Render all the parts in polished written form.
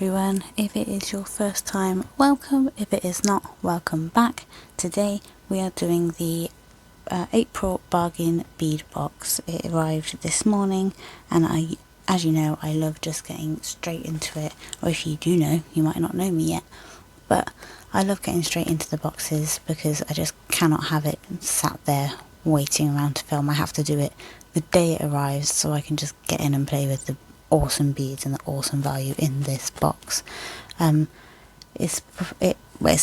everyone. If it is your first time, welcome. If it is not, welcome back. Today we are doing the April Bargain Bead Box. It arrived this morning, and as you know, I love just getting straight into it. Or if you do know, you might not know me yet, but I love getting straight into the boxes because I just cannot have it sat there waiting around to film. I have to do it the day it arrives so I can just get in and play with the awesome beads and the awesome value in this box. It's a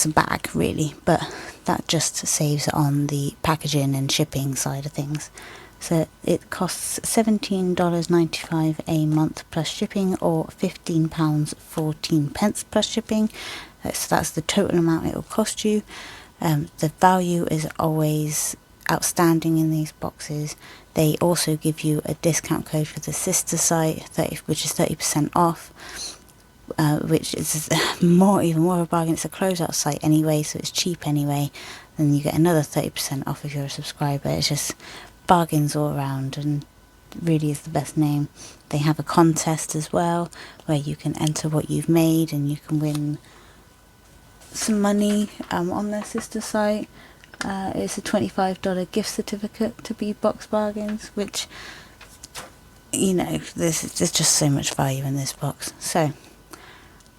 bag really, but that just saves on the packaging and shipping side of things. So it costs $17.95 a month plus shipping, or £15.14 plus shipping. So that's the total amount it will cost you. The value is always outstanding in these boxes. They also give you a discount code for the sister site, which is 30% off, which is even more of a bargain. It's a closeout site anyway, so it's cheap anyway. Then you get another 30% off if you're a subscriber. It's just bargains all around, and really is the best name. They have a contest as well where you can enter what you've made and you can win some money on their sister site. It's a $25 gift certificate to Bead Box Bargains, which, you know, there's just so much value in this box. So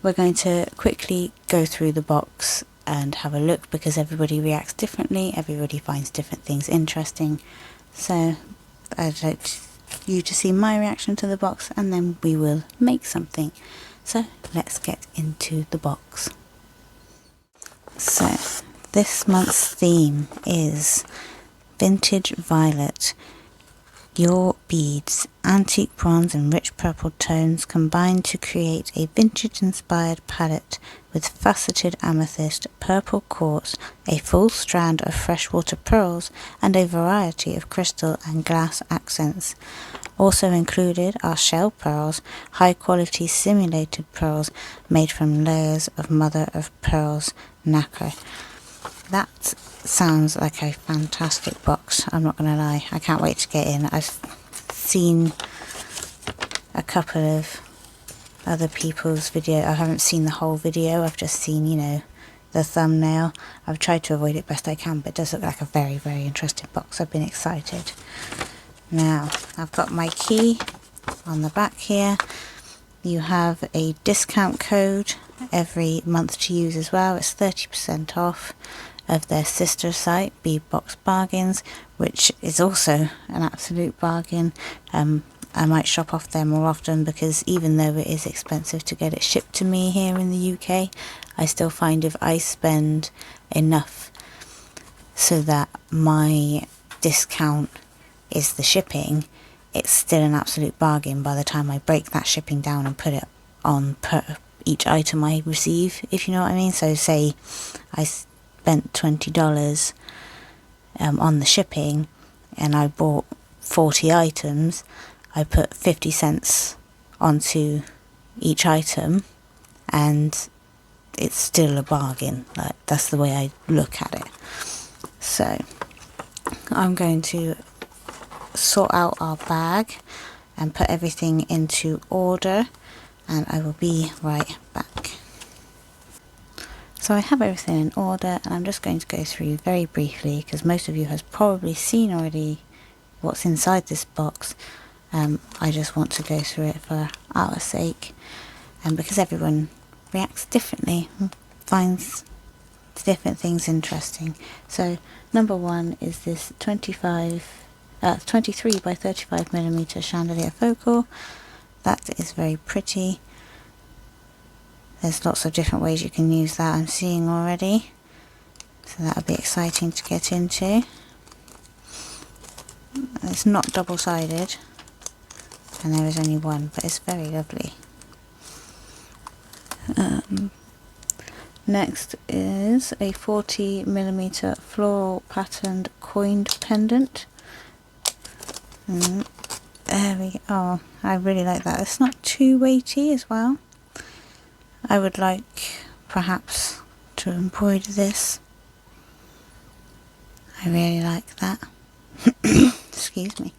we're going to quickly go through the box and have a look, because everybody reacts differently, everybody finds different things interesting. So I'd like you to see my reaction to the box, and then we will make something. So let's get into the box. So this month's theme is Vintage Violet. Your beads, antique bronze and rich purple tones combine to create a vintage-inspired palette with faceted amethyst, purple quartz, a full strand of freshwater pearls, and a variety of crystal and glass accents. Also included are shell pearls, high-quality simulated pearls made from layers of mother-of-pearl nacre. That sounds like a fantastic box, I'm not going to lie. I can't wait to get in. I've seen a couple of other people's video. I haven't seen the whole video, I've just seen, you know, the thumbnail. I've tried to avoid it best I can, but it does look like a very, very interesting box. I've been excited. Now, I've got my key on the back here. You have a discount code every month to use as well. It's 30% off of their sister site, Bead Box Bargains, which is also an absolute bargain. I might shop off there more often, because even though it is expensive to get it shipped to me here in the UK, I still find if I spend enough so that my discount is the shipping, it's still an absolute bargain by the time I break that shipping down and put it on per each item I receive, if you know what I mean. So say I spent $20 on the shipping and I bought 40 items, I put 50 cents onto each item, and it's still a bargain. Like, that's the way I look at it. So I'm going to sort out our bag and put everything into order, and I will be right back. So I have everything in order, and I'm just going to go through very briefly, because most of you has probably seen already what's inside this box. I just want to go through it for our sake, and because everyone reacts differently, finds different things interesting. So number one is this 23 by 35mm chandelier focal. That is very pretty. There's lots of different ways you can use that, I'm seeing already, so that'll be exciting to get into. It's not double-sided, and there is only one, but it's very lovely. Next is a 40mm floral patterned coined pendant. There we go. I really like that. It's not too weighty as well. I would like perhaps to embroider this. I really like that. Excuse me.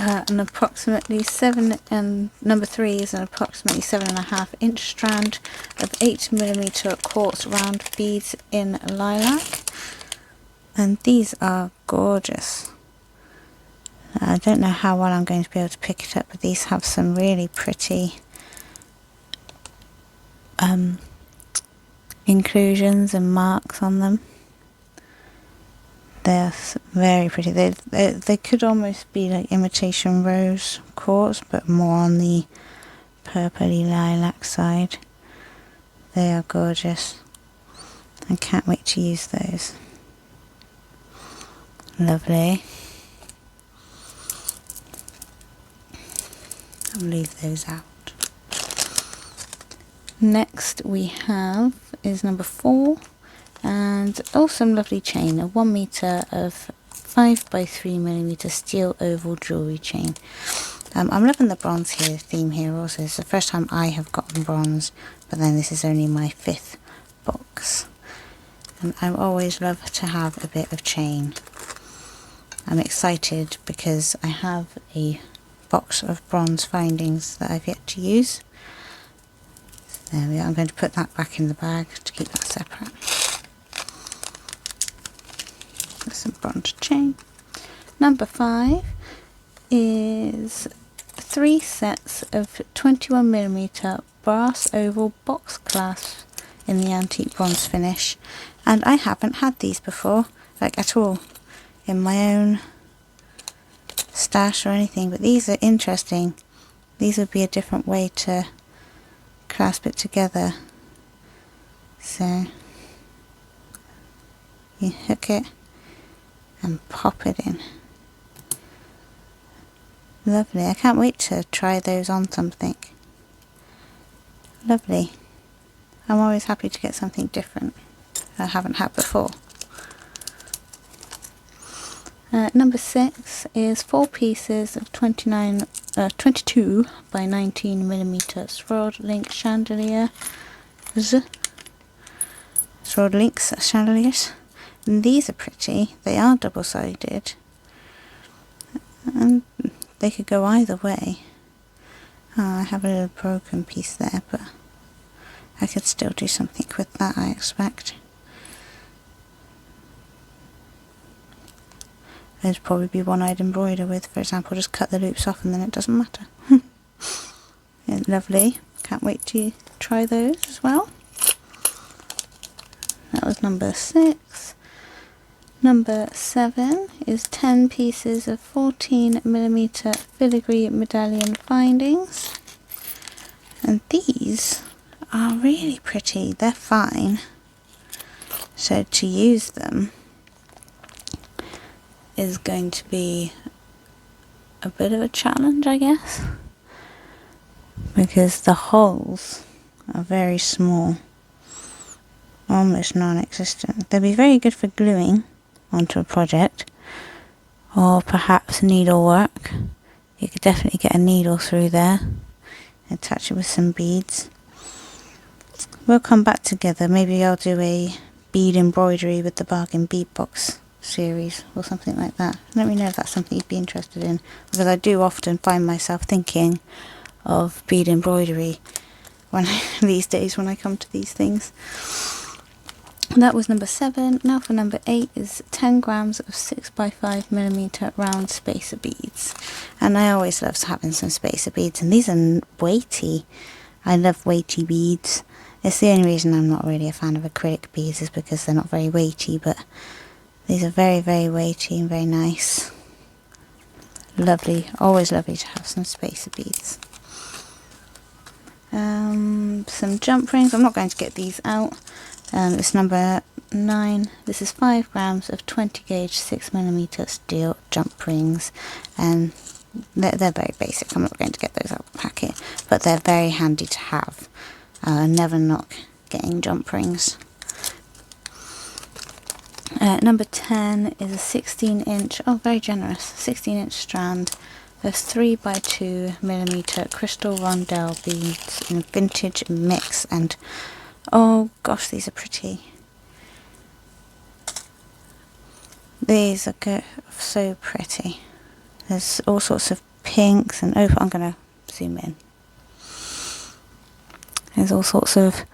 an approximately 7, and number 3 is an approximately 7.5-inch strand of 8mm quartz round beads in lilac, and these are gorgeous. I don't know how well I'm going to be able to pick it up, but these have some really pretty inclusions and marks on them. They're very pretty. They could almost be like imitation rose quartz, but more on the purpley lilac side. They are gorgeous. I can't wait to use those. Lovely. I'll leave those out. Next we have is number 4, and awesome lovely chain, a 1 meter of 5x3mm steel oval jewellery chain. I'm loving the bronze here theme here also. It's the first time I have gotten bronze, but then this is only my 5th box. And I always love to have a bit of chain. I'm excited because I have a box of bronze findings that I've yet to use. There we are. I'm going to put that back in the bag to keep that separate. There's some bronze chain. Number 5 is 3 sets of 21mm brass oval box clasps in the antique bronze finish, and I haven't had these before, like at all, in my own stash or anything, but these are interesting. These would be a different way to clasp it together. So you hook it and pop it in. Lovely. I can't wait to try those on something. Lovely. I'm always happy to get something different I haven't had before. Number 6 is 4 pieces of 22 by 19mm swirled link chandelier. Swirled links chandeliers. And these are pretty. They are double-sided, and they could go either way. Oh, I have a little broken piece there, but I could still do something with that, I expect. There's probably be one I'd embroider with, for example, just cut the loops off and then it doesn't matter. Yeah, lovely. Can't wait to try those as well. That was number 6. Number 7 is 10 pieces of 14mm filigree medallion findings. And these are really pretty. They're fine. So to use them is going to be a bit of a challenge, I guess, because the holes are very small, almost non-existent. They'll be very good for gluing onto a project, or perhaps needlework. You could definitely get a needle through there, attach it with some beads. We'll come back together. Maybe I'll do a bead embroidery with the Bargain Bead Box series or something like that. Let me know if that's something you'd be interested in, because I do often find myself thinking of bead embroidery these days when I come to these things. That was number 7. Now for number 8 is 10 grams of 6x5mm round spacer beads, and I always love having some spacer beads, and these are weighty. I love weighty beads. It's the only reason I'm not really a fan of acrylic beads, is because they're not very weighty, but these are very, very weighty and very nice. Lovely. Always lovely to have some spacer beads. Some jump rings. I'm not going to get these out. It's number 9. This is 5 grams of 20 gauge 6mm steel jump rings, and they're very basic. I'm not going to get those out of the packet, but they're very handy to have. Never knock getting jump rings. Number 10 is a 16-inch, oh very generous, 16-inch strand of 3x2mm crystal rondelle beads in a vintage mix, and oh gosh, these are pretty. These are so pretty. There's all sorts of pinks and I'm going to zoom in. There's all sorts of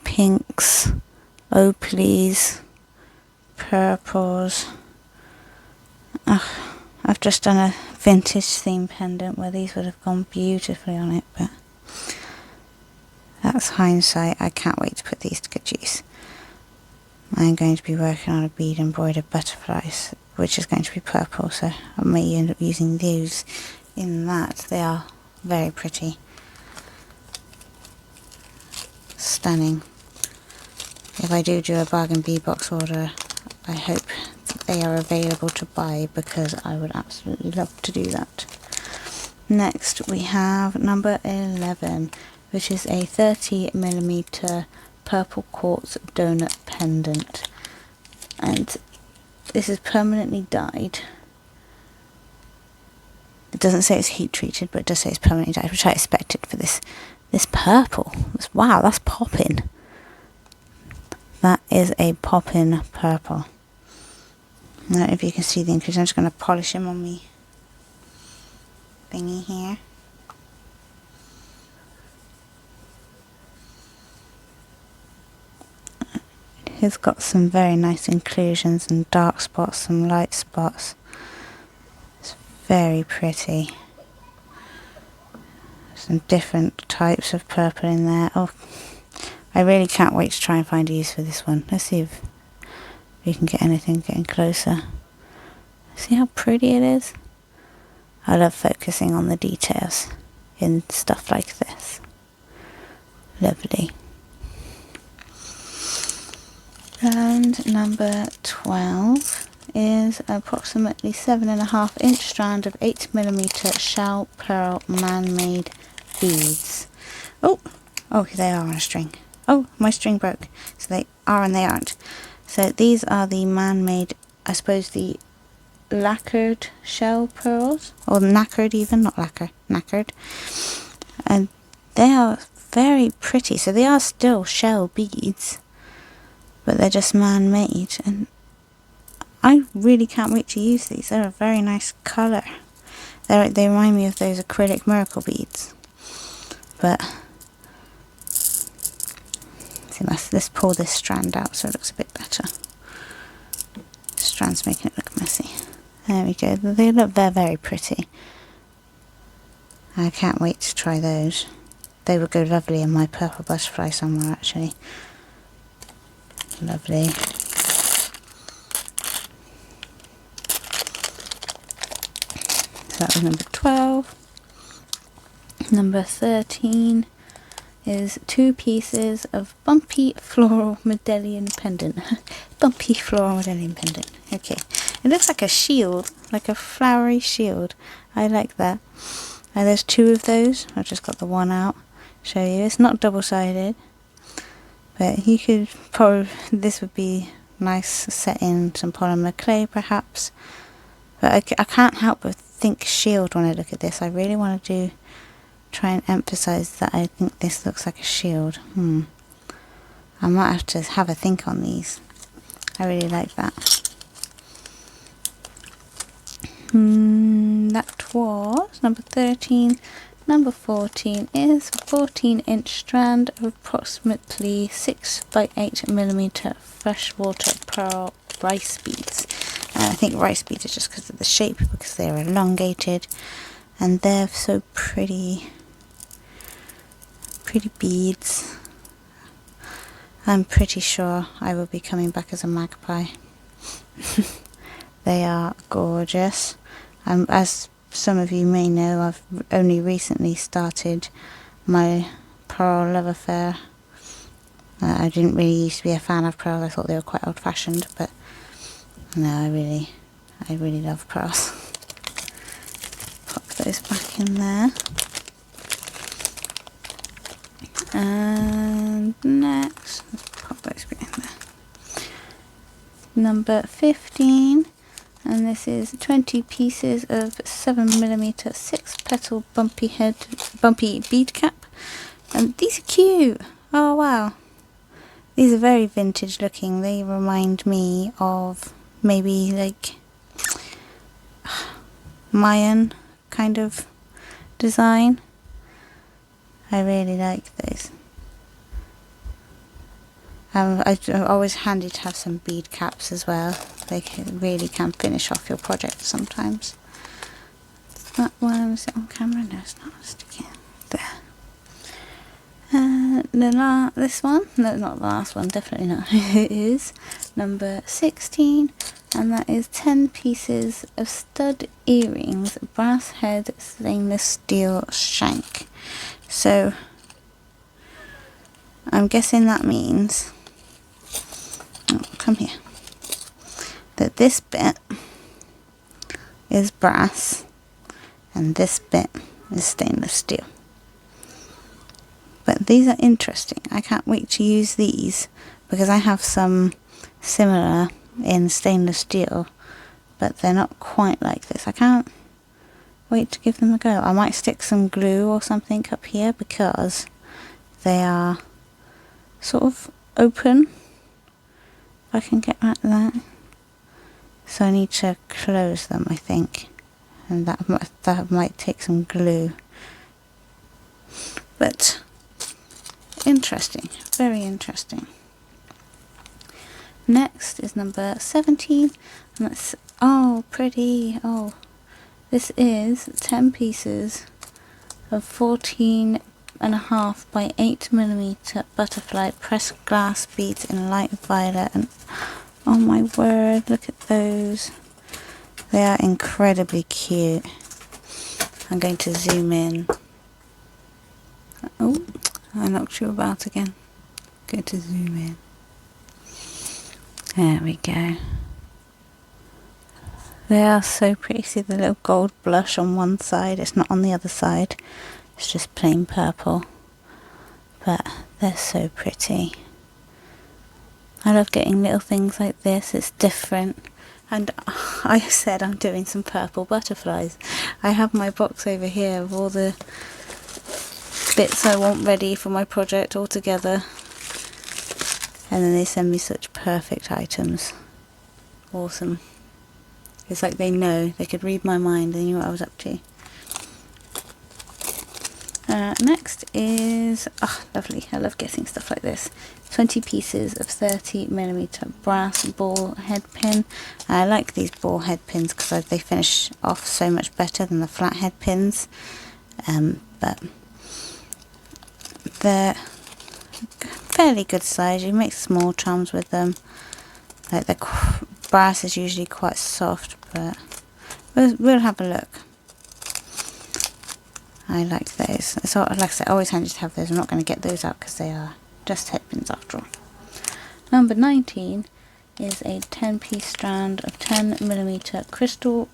pinks, opalies, purples. I've just done a vintage theme pendant where these would have gone beautifully on it, but that's hindsight. I can't wait to put these to good use. I'm going to be working on a bead embroidered butterflies, which is going to be purple, so I may end up using those in that. They are very pretty. Stunning. If I do a bargain bead box order, I hope they are available to buy, because I would absolutely love to do that. Next we have number 11, which is a 30mm purple quartz donut pendant, and this is permanently dyed. It doesn't say it's heat treated, but it does say it's permanently dyed, which I expected for this purple. Wow, that's popping. That is a poppin' purple. Now, if you can see the inclusion, I'm just going to polish him on me thingy here. He's got some very nice inclusions and dark spots, some light spots. It's very pretty. Some different types of purple in there. Oh, I really can't wait to try and find a use for this one. Let's see if we can get anything getting closer. See how pretty it is? I love focusing on the details in stuff like this. Lovely. And number 12 is approximately 7.5 inch strand of 8mm shell pearl man-made beads. Oh, they are on a string. Oh, my string broke. So they are and they aren't. So these are the man-made, I suppose the lacquered shell pearls, or nacquered even, not lacquer, nacquered. And they are very pretty. So they are still shell beads, but they're just man-made, and I really can't wait to use these. They're a very nice colour. They remind me of those acrylic miracle beads. But see, let's pull this strand out so it looks a bit better. Strand's making it look messy. There we go. They're very pretty. I can't wait to try those. They would go lovely in my purple butterfly somewhere, actually. Lovely. So that was number 12. Number 13 is 2 pieces of bumpy floral medallion pendant. Bumpy floral medallion pendant. Okay. It looks like a shield, like a flowery shield. I like that. There's 2 of those. I've just got the one out. Show you. It's not double-sided. But you could probably, this would be nice set in some polymer clay perhaps. But I can't help but think shield when I look at this. I really want to try and emphasize that I think this looks like a shield. I might have to have a think on these. I really like that. That was number 13. Number 14 is a 14-inch strand of approximately 6x8mm freshwater pearl rice beads. And I think rice beads are just because of the shape, because they are elongated, and they're so pretty. Pretty beads. I'm pretty sure I will be coming back as a magpie. They are gorgeous. As some of you may know, I've only recently started my pearl love affair. I didn't really used to be a fan of pearls. I thought they were quite old-fashioned, but no, I really love pearls. Pop those back in there. And next, let's pop those back in there. Number 15. And this is 20 pieces of 7mm 6-petal bumpy bead cap. And these are cute. Oh wow. These are very vintage looking. They remind me of maybe like Mayan kind of design. I really like those. It's always handy to have some bead caps as well. They really can finish off your project sometimes. That one, is it on camera? No, it's not. Stick it there. This one, no, not the last one, definitely not. It is number 16, and that is 10 pieces of stud earrings, brass head, stainless steel shank. So I'm guessing that means, oh, come here, that this bit is brass and this bit is stainless steel. But these are interesting. I can't wait to use these because I have some similar in stainless steel, but they're not quite like this. I can't wait to give them a go. I might stick some glue or something up here because they are sort of open, if I can get like that. So I need to close them, I think, and that might take some glue. But interesting, very interesting. Next is number 17, and that's, oh, pretty. Oh, this is 10 pieces of 14.5 by 8mm butterfly pressed glass beads in light violet, and oh my word, look at those. They are incredibly cute. I'm going to zoom in. Oh, I knocked you about again. Go to zoom in. There we go. They are so pretty. See the little gold blush on one side. It's not on the other side. It's just plain purple. But they're so pretty. I love getting little things like this. It's different. And I said I'm doing some purple butterflies. I have my box over here of all the bits I want ready for my project all together, and then they send me such perfect items. Awesome. It's like they know, they could read my mind, they knew what I was up to. Next is, oh lovely, I love getting stuff like this. 20 pieces of 30mm brass ball head pin. I like these ball head pins because they finish off so much better than the flat head pins. But they're fairly good size. You make small charms with them. Like the brass is usually quite soft, but we'll have a look. I like those. It's all, like I said, always handy to have those. I'm not going to get those out because they are just head pins after all. Number 19 is a 10-piece strand of 10mm crystal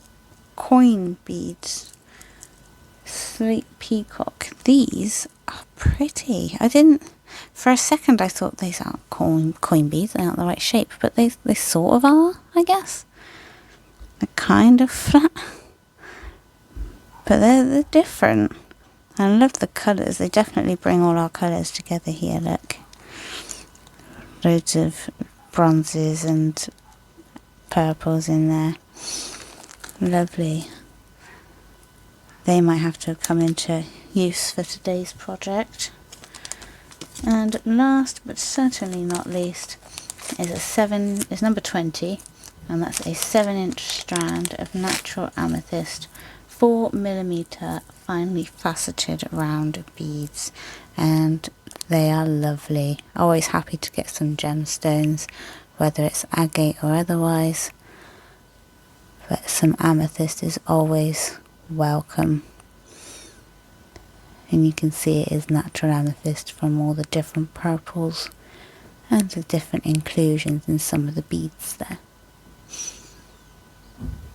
coin beads. Sleep peacock. These are pretty. For a second I thought these aren't coin beads, they aren't the right shape, but they sort of are, I guess. They're kind of flat, but they're different. I love the colours. They definitely bring all our colours together here, look. Loads of bronzes and purples in there. Lovely. They might have to come into use for today's project. And last but certainly not least is number 20, and that's a 7-inch strand of natural amethyst 4mm finely faceted round beads, and they are lovely. Always happy to get some gemstones, whether it's agate or otherwise, but some amethyst is always welcome. And you can see it is natural amethyst from all the different purples and the different inclusions in some of the beads there.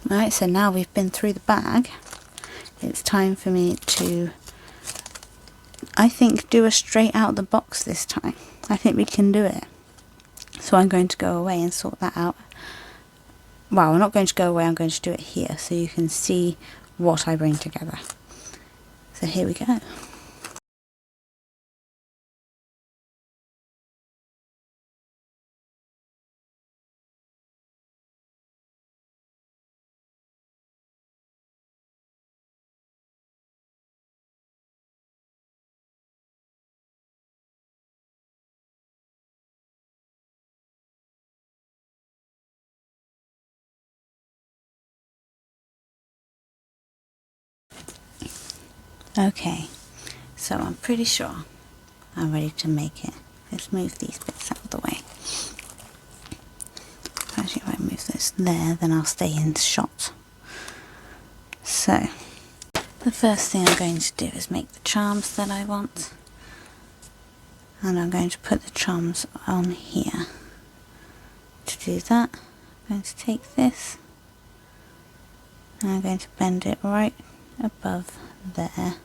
Alright, so now we've been through the bag, it's time for me to, I think, do a straight out the box this time. I think we can do it. So I'm going to go away and sort that out. Well, I'm not going to go away, I'm going to do it here so you can see what I bring together. So here we go. Okay, so I'm pretty sure I'm ready to make it. Let's move these bits out of the way. Actually, if I move this there, then I'll stay in shot. So, the first thing I'm going to do is make the charms that I want. And I'm going to put the charms on here. To do that, I'm going to take this and I'm going to bend it right above there,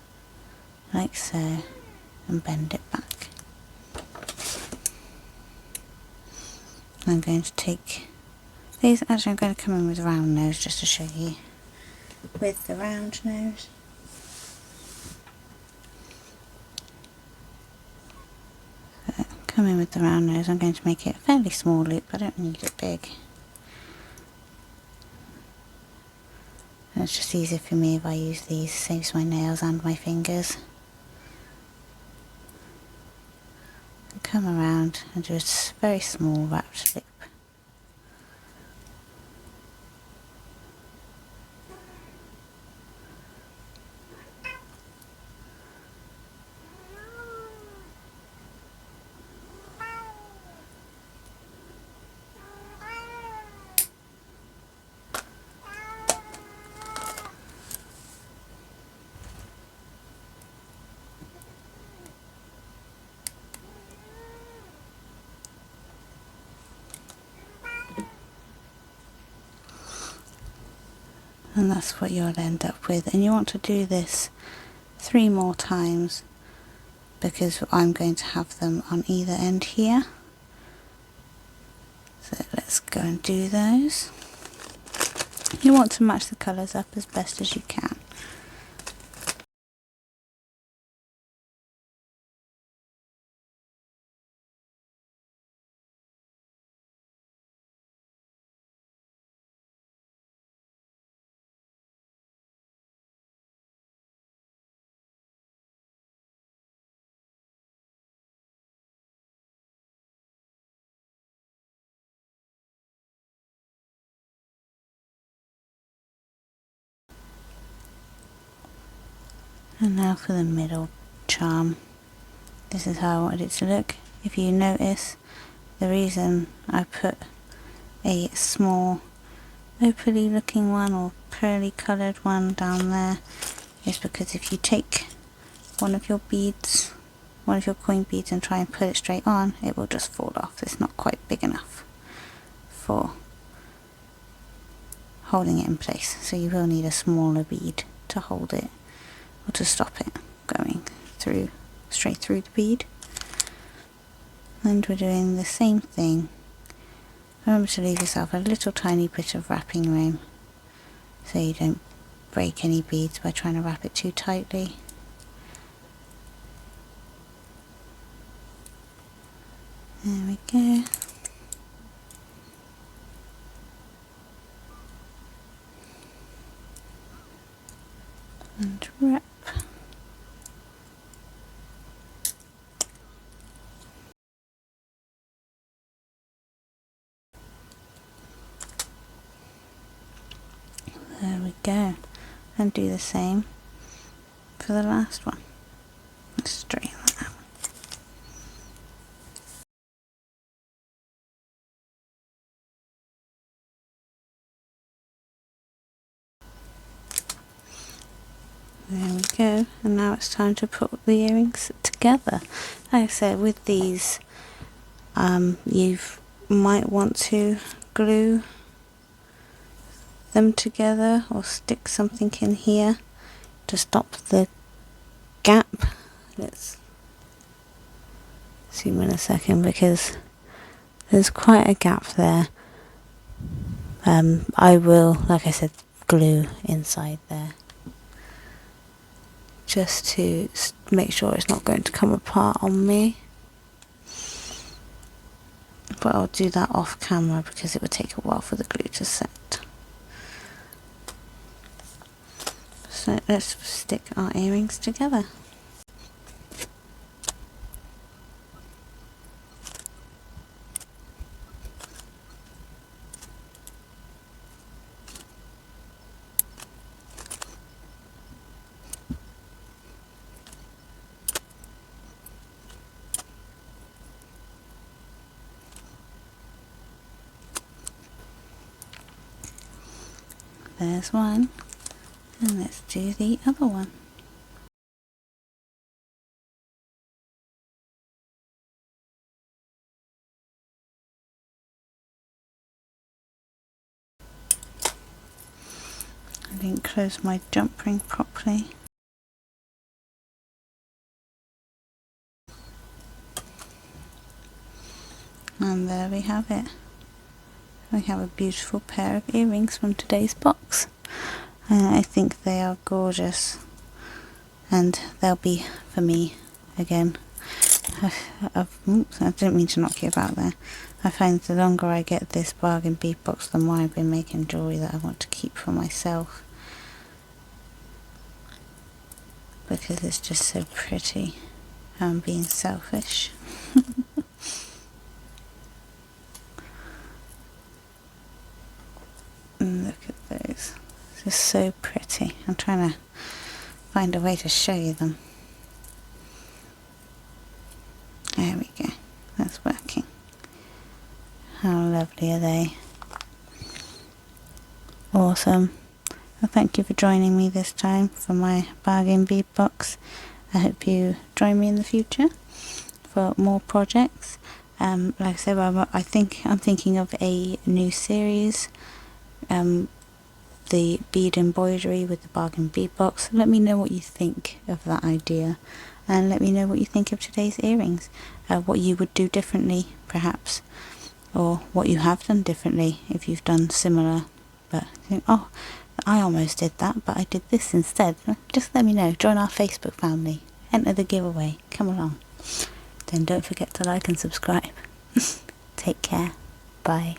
like so, and bend it back. I'm going to take these, actually I'm going to come in with a round nose just to show you. With the round nose. So, come in with the round nose, I'm going to make it a fairly small loop, I don't need it big. It's just easier for me if I use these, saves my nails and my fingers. And come around and do a very small wrapped loop. And that's what you'll end up with, and you want to do this 3 more times because I'm going to have them on either end here. So let's go and do those. You want to match the colours up as best as you can. And now for the middle charm. This is how I wanted it to look. If you notice, the reason I put a small opaly looking one or pearly coloured one down there is because if you take one of your beads, one of your coin beads, and try and put it straight on, it will just fall off. It's not quite big enough for holding it in place, so you will need a smaller bead to hold it or to stop it going through straight through the bead. And we're doing the same thing. Remember to leave yourself a little tiny bit of wrapping room so you don't break any beads by trying to wrap it too tightly. There we go. And wrap. There we go. And do the same for the last one. Let's straighten that out. There we go, and now it's time to put the earrings together. Like I said, with these, you might want to glue them together or stick something in here to stop the gap. Let's zoom in a second because there's quite a gap there. I will, like I said, glue inside there just to make sure it's not going to come apart on me, but I'll do that off camera because it would take a while for the glue to set. So let's stick our earrings together. there's one, and let's do the other one. I didn't close my jump ring properly. And there we have it. We have a beautiful pair of earrings from today's box. I think they are gorgeous, and they'll be for me again. Oops, I didn't mean to knock you about there. I find the longer I get this bargain bead box, the more I've been making jewellery that I want to keep for myself, because it's just so pretty. I'm being selfish. And look at those. It's just so pretty. I'm trying to find a way to show you them. There we go. That's working. How lovely are they? Awesome. Well, thank you for joining me this time for my bargain bead box. I hope you join me in the future for more projects. Like I said, I'm thinking of a new series. The bead embroidery with the bargain bead box. Let me know what you think of that idea, and let me know what you think of today's earrings. What you would do differently, perhaps, or what you have done differently if you've done similar, but think, oh, I almost did that, but I did this instead. Just let me know. Join our Facebook family. Enter the giveaway. Come along. Then don't forget to like and subscribe. Take care. Bye.